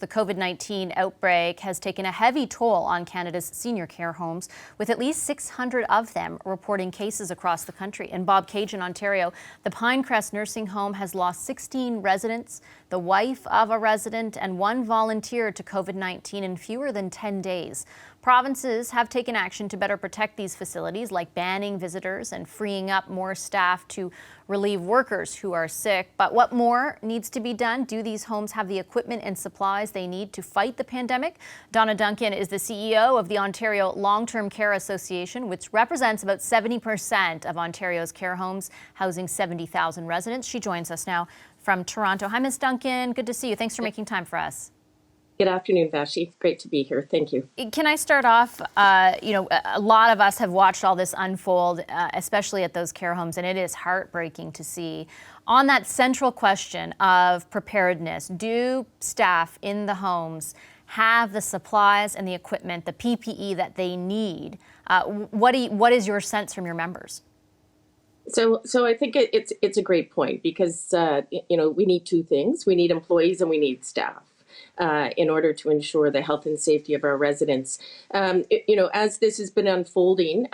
The COVID-19 outbreak has taken a heavy toll on Canada's senior care homes, with at least 600 of them reporting cases across the country. In Bobcaygeon, Ontario, the Pinecrest Nursing Home has lost 16 residents, the wife of a resident, and one volunteer to COVID-19 in fewer than 10 days. Provinces have taken action to better protect these facilities, like banning visitors and freeing up more staff to relieve workers who are sick. But what more needs to be done? Do these homes have the equipment and supplies they need to fight the pandemic? Donna Duncan is the CEO of the Ontario Long-Term Care Association, which represents about 70% of Ontario's care homes, housing 70,000 residents. She joins us now from Toronto. Hi, Ms. Duncan. Good to see you. Thanks for making time for us. Good afternoon, Vashi. Great to be here. Thank you. Can I start off, a lot of us have watched all this unfold, especially at those care homes, and it is heartbreaking to see. On that central question of preparedness, do staff in the homes have the supplies and the equipment, the PPE that they need? What is your sense from your members? So I think it's a gret point because, we need two things. We need employees and we need staff. In order to ensure the health and safety of our residents. As this has been unfolding,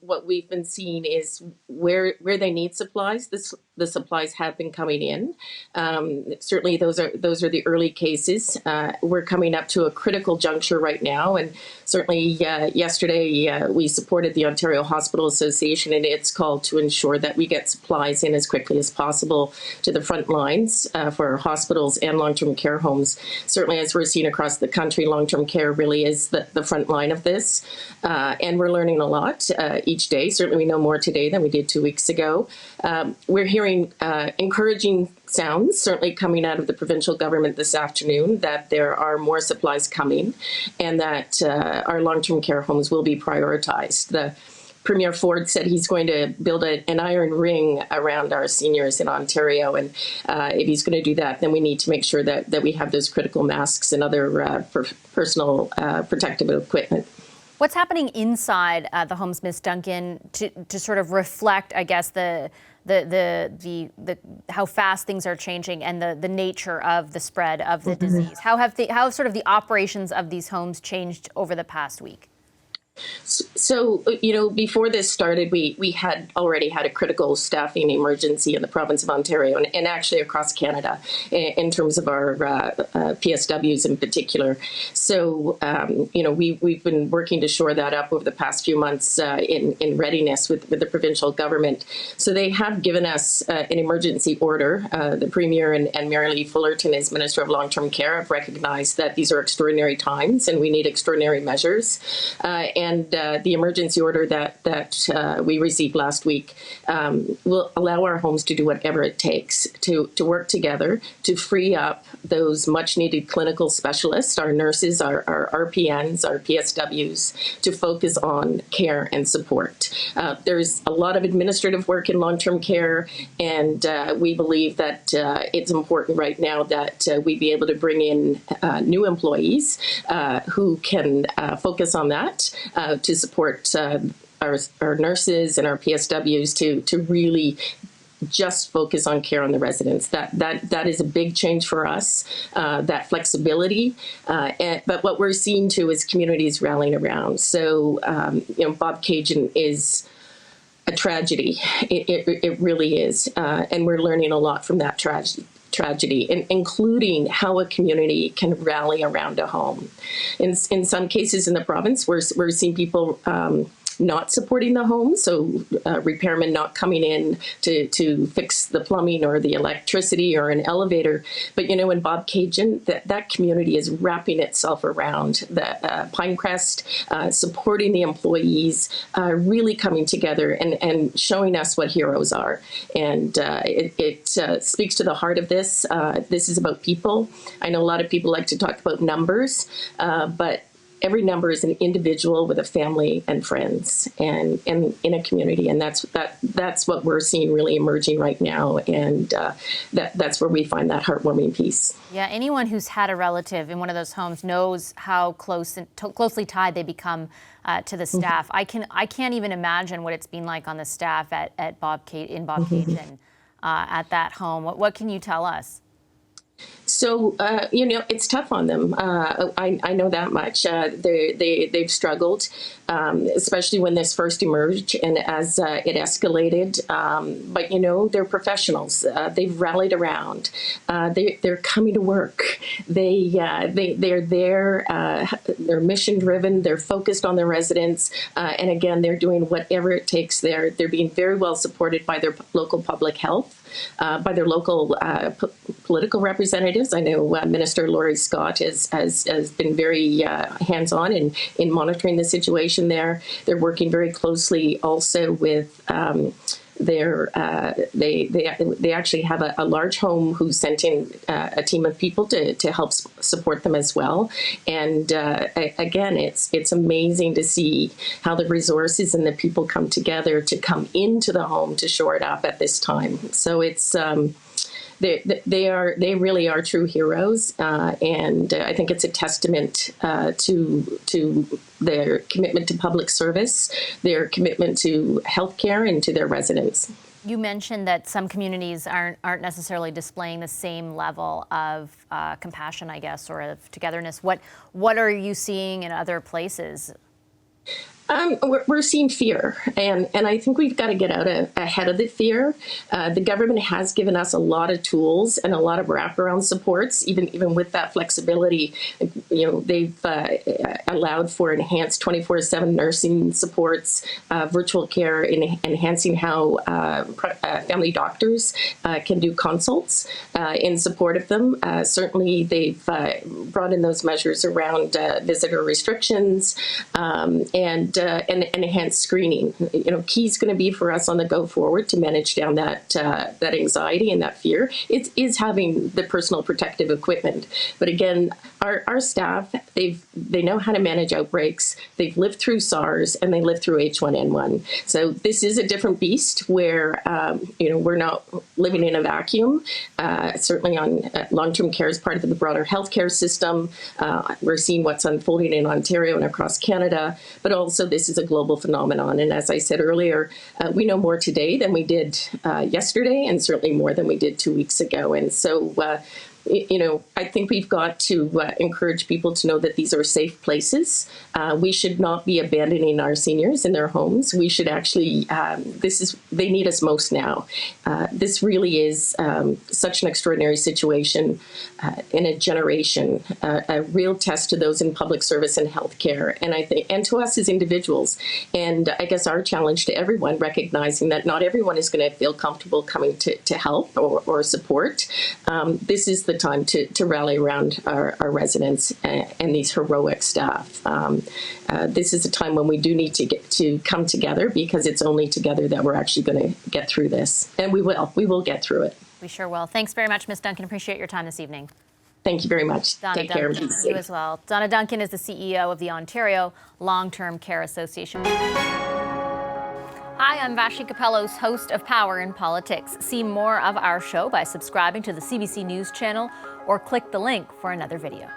what we've been seeing is where they need supplies, the supplies have been coming in. Certainly those are the early cases. We're coming up to a critical juncture right now, and certainly yesterday we supported the Ontario Hospital Association in its call to ensure that we get supplies in as quickly as possible to the front lines for our hospitals and long-term care homes. Certainly, as we're seeing across the country, long-term care really is the front line of this. And we're learning a lot each day. Certainly, we know more today than we did 2 weeks ago. We're hearing encouraging sounds, certainly coming out of the provincial government this afternoon, that there are more supplies coming and that our long-term care homes will be prioritized. The Premier Ford said he's going to build an iron ring around our seniors in Ontario. And if he's going to do that, then we need to make sure that we have those critical masks and other personal protective equipment. What's happening inside the homes, Ms. Duncan, to sort of reflect, I guess, the how fast things are changing and the nature of the spread of the disease? How have sort of the operations of these homes changed over the past week? So, before this started, we had already had a critical staffing emergency in the province of Ontario and actually across Canada in terms of our PSWs in particular. So, we've been working to shore that up over the past few months in readiness with the provincial government. So they have given us an emergency order. The Premier and Mary Lee Fullerton, as Minister of Long-Term Care, have recognized that these are extraordinary times and we need extraordinary measures. And the emergency order that we received last week will allow our homes to do whatever it takes to work together to free up those much-needed clinical specialists, our nurses, our RPNs, our PSWs, to focus on care and support. There's a lot of administrative work in long-term care, and we believe that it's important right now that we be able to bring in new employees who can focus on that. To support our nurses and our PSWs to really just focus on care on the residents. That is a big change for us, that flexibility. But what we're seeing too is communities rallying around. So, Bobcaygeon is a tragedy. It really is. And we're learning a lot from that tragedy, including how a community can rally around a home. In some cases in the province, we're seeing people not supporting the home, so repairmen not coming in to fix the plumbing or the electricity or an elevator. But in Bobcaygeon, that community is wrapping itself around the Pinecrest, supporting the employees, really coming together and showing us what heroes are. And it speaks to the heart of this. This is about people. I know a lot of people like to talk about numbers, but every number is an individual with a family and friends and in a community. And that's what we're seeing really emerging right now. And that's where we find that heartwarming piece. Yeah, anyone who's had a relative in one of those homes knows how closely tied they become to the staff. I can't even imagine what it's been like on the staff in Bobcaygeon at that home. What can you tell us? So, it's tough on them. I know that much. They've struggled, especially when this first emerged and as it escalated. But, they're professionals. They've rallied around. They're coming to work. They're there. They're mission driven. They're focused on their residents. And again, they're doing whatever it takes. They're being very well supported by their local public health. By their local political representatives. I know Minister Laurie Scott has been very hands-on in monitoring the situation there. They're working very closely also with they actually have a large home who sent in a team of people to help support them as well. And again, it's amazing to see how the resources and the people come together to come into the home to shore it up at this time. So it's they really are true heroes, and I think it's a testament to their commitment to public service, their commitment to healthcare, and to their residents. You mentioned that some communities aren't necessarily displaying the same level of compassion, I guess, or of togetherness. What are you seeing in other places? We're seeing fear, and I think we've got to get out ahead of the fear. The government has given us a lot of tools and a lot of wraparound supports, even with that flexibility. They've allowed for enhanced 24/7 nursing supports, virtual care, enhancing how family doctors can do consults in support of them. Certainly, they've brought in those measures around visitor restrictions and enhanced screening. Key is going to be for us on the go forward to manage down that anxiety and that fear. It is having the personal protective equipment. But again, our staff, they know how to manage outbreaks. They've lived through SARS and they lived through H1N1. So this is a different beast where we're not living in a vacuum. Certainly on long-term care is part of the broader healthcare system. We're seeing what's unfolding in Ontario and across Canada, but also this is a global phenomenon. And as I said earlier, we know more today than we did yesterday, and certainly more than we did 2 weeks ago. And so I think we've got to encourage people to know that these are safe places. We should not be abandoning our seniors in their homes. We should actually, they need us most now. This really is such an extraordinary situation in a generation, a real test to those in public service and healthcare, and to us as individuals. And I guess our challenge to everyone, recognizing that not everyone is going to feel comfortable coming to help or support. This is the time to rally around our residents and these heroic staff. This is a time when we do need to come together, because it's only together that we're actually going to get through this. And we will get through it. We sure will. Thanks very much, Ms. Duncan. Appreciate your time this evening. Thank you very much. Donna Take care. Duncan, you as well. Donna Duncan is the CEO of the Ontario Long-Term Care Association. Hi, I'm Vashi Capellos, host of Power in Politics. See more of our show by subscribing to the CBC News channel or click the link for another video.